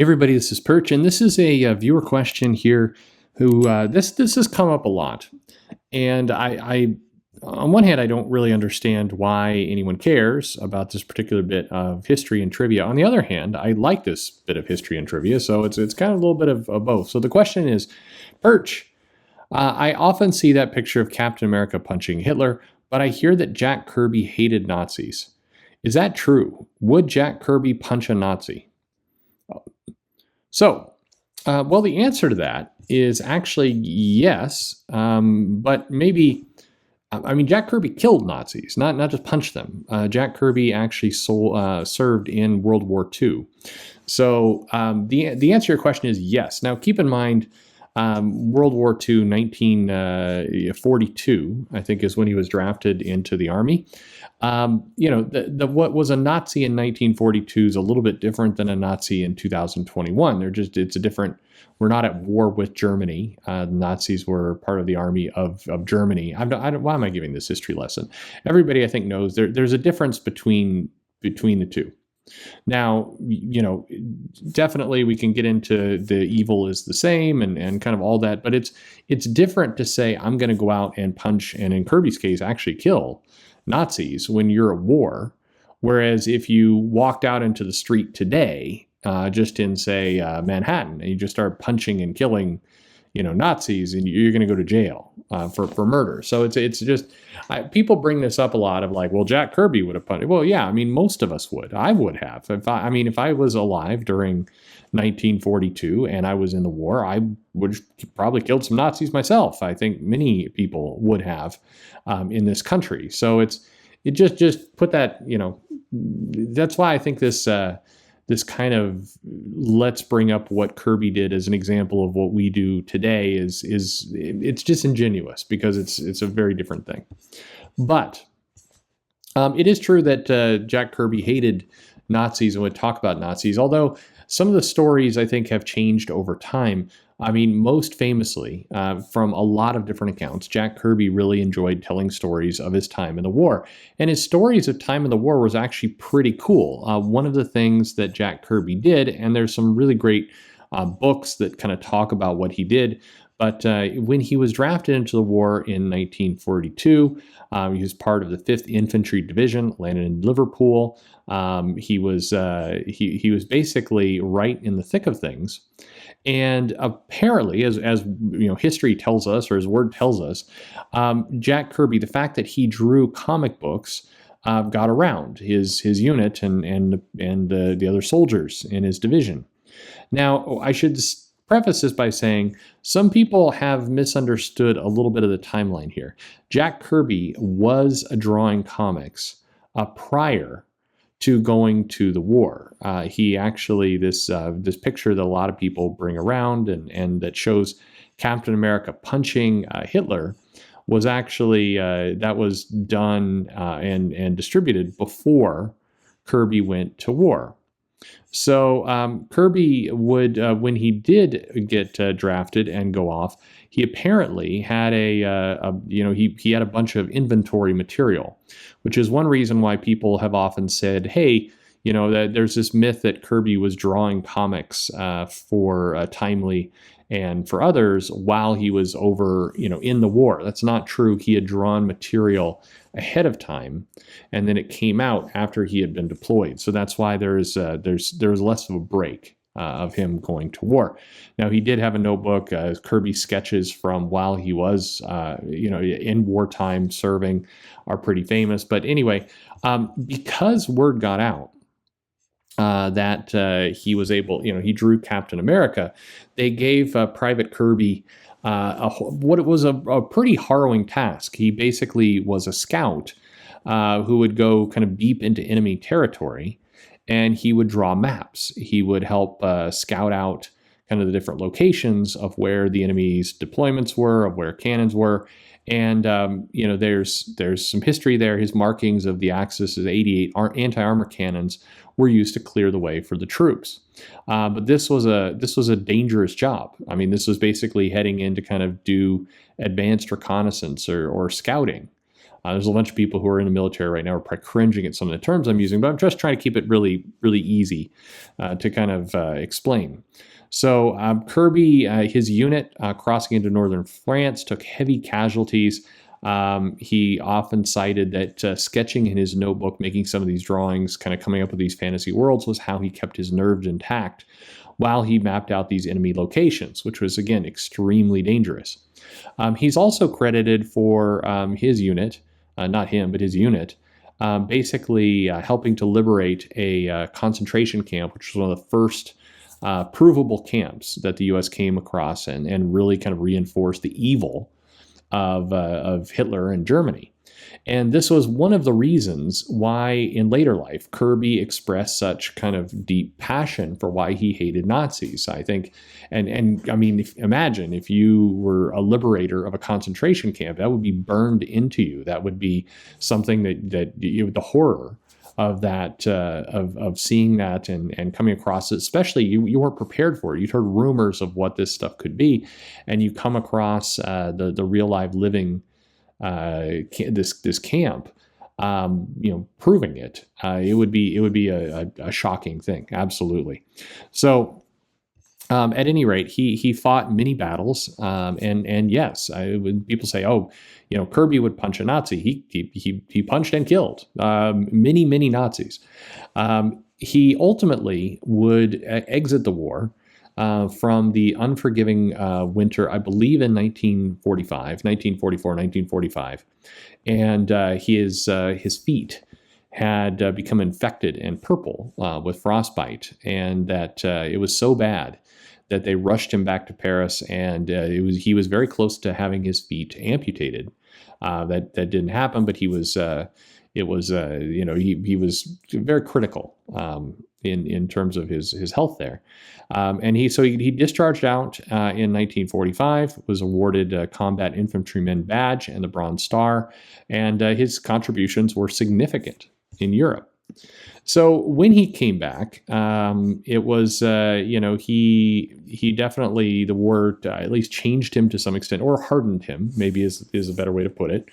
Everybody, this is Perch, and this is a viewer question here. Who this has come up a lot, and I on one hand I don't really understand why anyone cares about this particular bit of history and trivia. On the other hand, I like this bit of history and trivia, so it's kind of a little bit of both. So the question is, Perch, I often see that picture of Captain America punching Hitler, but I hear that Jack Kirby hated Nazis. Is that true? Would Jack Kirby punch a Nazi? So, well, the answer to that is actually yes, but maybe, I mean, Jack Kirby killed Nazis, not just punched them. Jack Kirby actually served in World War II. So the answer to your question is yes. Now, keep in mind, World War II, 1942, I think, is when he was drafted into the Army. What was a Nazi in 1942 is a little bit different than a Nazi in 2021. It's a different. We're not at war with Germany. The Nazis were part of the army of Germany. Why am I giving this history lesson? Everybody, I think, knows there's a difference between the two. Now, definitely we can get into the evil is the same and kind of all that, but it's different to say I'm going to go out and punch, and in Kirby's case, actually kill Nazis when you're at war. Whereas if you walked out into the street today, just in, say, Manhattan, and you just start punching and killing, Nazis, and you're going to go to jail for murder. So it's just people bring this up a lot of like, well, Jack Kirby would have punched. Well, yeah, I mean, most of us would. I would have. If I was alive during 1942 and I was in the war, I would probably killed some Nazis myself. I think many people would have in this country. So it just put that, that's why I think this kind of let's bring up what Kirby did as an example of what we do today is it's disingenuous because it's a very different thing. But it is true that Jack Kirby hated Nazis and would talk about Nazis, although some of the stories I think have changed over time. I mean, most famously, from a lot of different accounts, Jack Kirby really enjoyed telling stories of his time in the war. And his stories of time in the war was actually pretty cool. One of the things that Jack Kirby did, and there's some really great books that kind of talk about what he did, but when he was drafted into the war in 1942, he was part of the 5th Infantry Division, landed in Liverpool. He was basically right in the thick of things. And apparently, as history tells us, or his word tells us, Jack Kirby, the fact that he drew comic books got around his unit and the other soldiers in his division. Now, I should preface this by saying some people have misunderstood a little bit of the timeline here. Jack Kirby was drawing comics prior to going to the war. He actually, this picture that a lot of people bring around and that shows Captain America punching Hitler was actually, that was done and distributed before Kirby went to war. So Kirby would, when he did get drafted and go off, he apparently had he had a bunch of inventory material, which is one reason why people have often said, hey, that there's this myth that Kirby was drawing comics for Timely and for others while he was over, in the war. That's not true. He had drawn material ahead of time, and then it came out after he had been deployed. So that's why there's less of a break of him going to war. Now, he did have a notebook, Kirby sketches from while he was, in wartime serving are pretty famous. But anyway, because word got out that he was able, he drew Captain America, they gave Private Kirby what it was a pretty harrowing task. He basically was a scout who would go kind of deep into enemy territory, and he would draw maps. He would help scout out kind of the different locations of where the enemy's deployments were, of where cannons were. And, there's some history there. His markings of the Axis's 88 anti-armor cannons were used to clear the way for the troops. But this was a dangerous job. I mean, this was basically heading in to kind of do advanced reconnaissance or scouting. There's a bunch of people who are in the military right now who are probably cringing at some of the terms I'm using, but I'm just trying to keep it really, really easy to kind of explain. So Kirby, his unit crossing into northern France, took heavy casualties. He often cited that sketching in his notebook, making some of these drawings, kind of coming up with these fantasy worlds, was how he kept his nerves intact while he mapped out these enemy locations, which was, again, extremely dangerous. He's also credited for his unit, not him, but his unit, basically helping to liberate a concentration camp, which was one of the first provable camps that the U.S. came across and really kind of reinforced the evil of Hitler and Germany. And this was one of the reasons why in later life Kirby expressed such kind of deep passion for why he hated Nazis. I think, and I mean, imagine if you were a liberator of a concentration camp, that would be burned into you. That would be something that you, the horror of that, of seeing that and coming across it, especially you weren't prepared for it. You'd heard rumors of what this stuff could be, and you come across the real live living this camp, proving it. It would be a shocking thing, absolutely. So at any rate, he fought many battles, and yes, people say, oh, Kirby would punch a Nazi. He punched and killed many Nazis. He ultimately would exit the war from the unforgiving winter, I believe in 1945, and his feet had become infected and purple with frostbite, and that it was so bad that they rushed him back to Paris, and he was very close to having his feet amputated. That didn't happen, but he was he was very critical in terms of his health there, and he discharged out in 1945, was awarded a Combat Infantryman Badge and the Bronze Star, and his contributions were significant in Europe. So when he came back, it was he definitely, the war at least changed him to some extent, or hardened him, maybe is a better way to put it.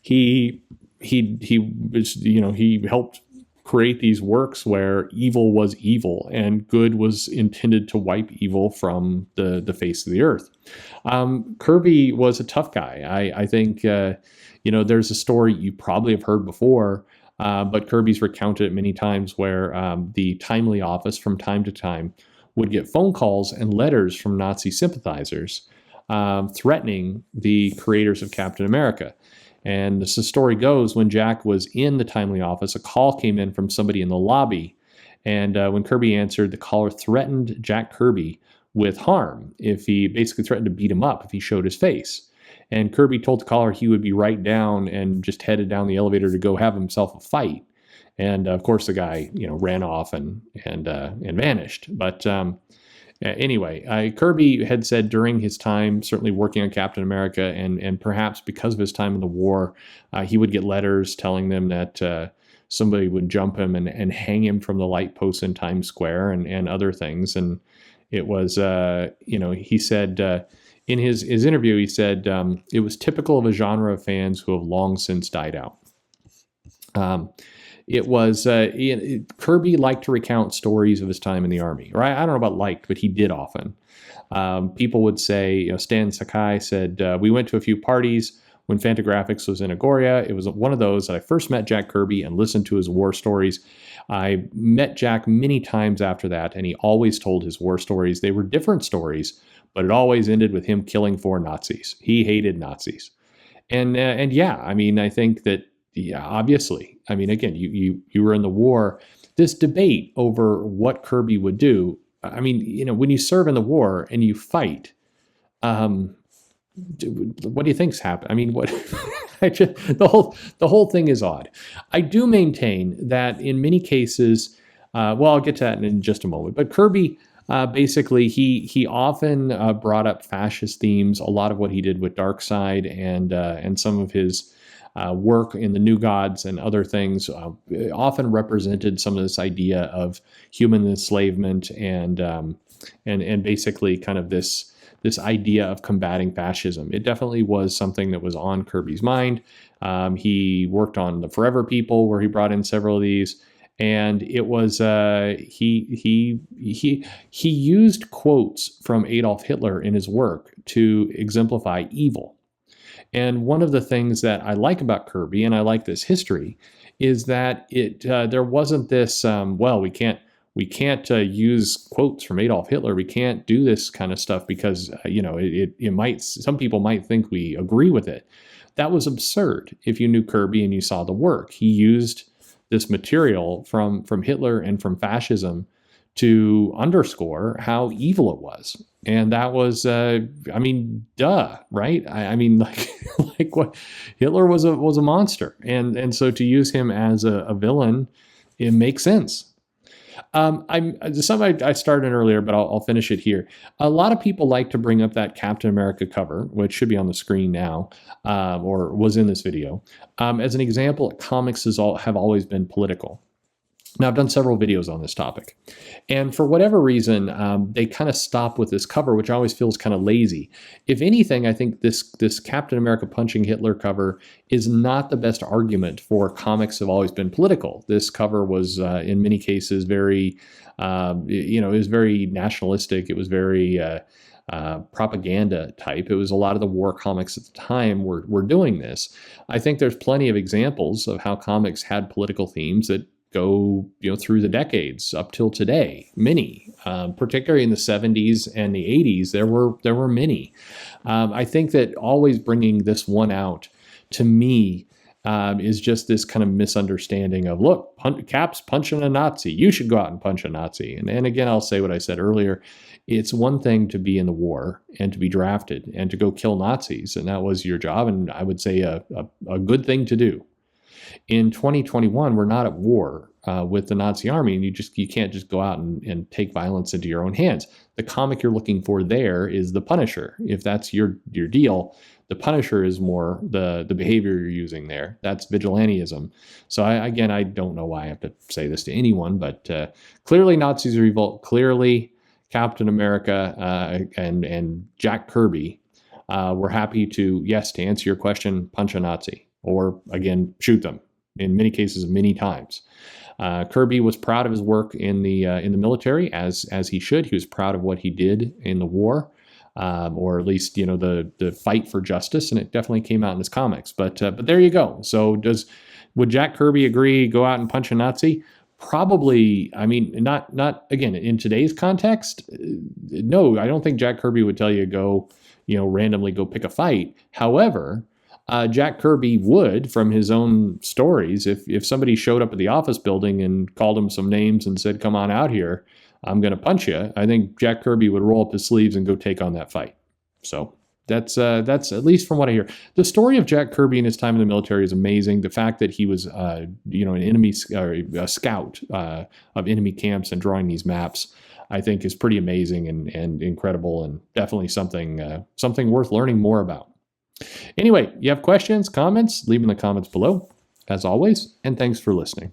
He was, he helped create these works where evil was evil and good was intended to wipe evil from the face of the earth. Kirby was a tough guy. I think there's a story you probably have heard before. But Kirby's recounted it many times where the Timely office from time to time would get phone calls and letters from Nazi sympathizers threatening the creators of Captain America. And the story goes, when Jack was in the Timely office, a call came in from somebody in the lobby. And when Kirby answered, the caller threatened Jack Kirby with harm if he basically threatened to beat him up if he showed his face. And Kirby told the caller he would be right down and just headed down the elevator to go have himself a fight. And of course, the guy, ran off and vanished. But anyway, Kirby had said during his time, certainly working on Captain America, and perhaps because of his time in the war, he would get letters telling them that somebody would jump him and hang him from the light posts in Times Square and other things. And it was, he said. In his interview, he said it was typical of a genre of fans who have long since died out. Kirby liked to recount stories of his time in the Army. Or I don't know about liked, but he did often. People would say, Stan Sakai said, we went to a few parties when Fantagraphics was in Agoria. It was one of those that I first met Jack Kirby and listened to his war stories. I met Jack many times after that, and he always told his war stories. They were different stories, but it always ended with him killing 4 Nazis. He hated Nazis. And yeah, I mean, I think that, obviously, I mean, again, you were in the war. This debate over what Kirby would do, I mean, when you serve in the war and you fight, what do you think's happened? I mean, what the whole thing is odd. I do maintain that in many cases, I'll get to that in just a moment, but Kirby, basically, he often brought up fascist themes. A lot of what he did with Darkseid and some of his work in the New Gods and other things often represented some of this idea of human enslavement and basically kind of this this idea of combating fascism. It definitely was something that was on Kirby's mind. He worked on the Forever People, where he brought in several of these, and it was he used quotes from Adolf Hitler in his work to exemplify evil. And one of the things that I like about Kirby, and I like this history, is that there wasn't this well, we can't use quotes from Adolf Hitler. We can't do this kind of stuff because it might, some people might think we agree with it. That was absurd. If you knew Kirby and you saw the work, he used this material from Hitler and from fascism to underscore how evil it was. And that was, duh, right? I mean, like what, Hitler was a monster, and so to use him as a villain, it makes sense. Something I started earlier, but I'll finish it here. A lot of people like to bring up that Captain America cover, which should be on the screen now, or was in this video, as an example. Comics have always been political. Now, I've done several videos on this topic, and for whatever reason, they kind of stop with this cover, which always feels kind of lazy. If anything, I think this Captain America punching Hitler cover is not the best argument for comics have always been political. This cover was, in many cases, very, it was very nationalistic. It was very propaganda type. It was a lot of the war comics at the time were doing this. I think there's plenty of examples of how comics had political themes that go through the decades up till today. Many, particularly in the 70s and the 80s, there were many. I think that always bringing this one out, to me, is just this kind of misunderstanding of, look, Cap's punching a Nazi, you should go out and punch a Nazi. And again, I'll say what I said earlier. It's one thing to be in the war and to be drafted and to go kill Nazis, and that was your job, and I would say a good thing to do. In 2021, we're not at war with the Nazi army, and you can't just go out and take violence into your own hands. The comic you're looking for there is the Punisher. If that's your deal, the Punisher is more the behavior you're using there. That's vigilantism. So I don't know why I have to say this to anyone, but clearly Nazis are evil. Clearly Captain America and Jack Kirby were happy to answer your question, punch a Nazi, or again, shoot them. In many cases, many times. Kirby was proud of his work in the military, as he should. He was proud of what he did in the war, or at least the fight for justice, and it definitely came out in his comics. But there you go. So would Jack Kirby agree? Go out and punch a Nazi? Probably. I mean, not again in today's context. No, I don't think Jack Kirby would tell you go randomly go pick a fight. However, Jack Kirby would, from his own stories, if somebody showed up at the office building and called him some names and said, come on out here, I'm going to punch you, I think Jack Kirby would roll up his sleeves and go take on that fight. So that's at least from what I hear. The story of Jack Kirby and his time in the military is amazing. The fact that he was, an enemy, a scout of enemy camps and drawing these maps, I think is pretty amazing and incredible, and definitely something worth learning more about. Anyway, you have questions, comments, leave them in the comments below, as always, and thanks for listening.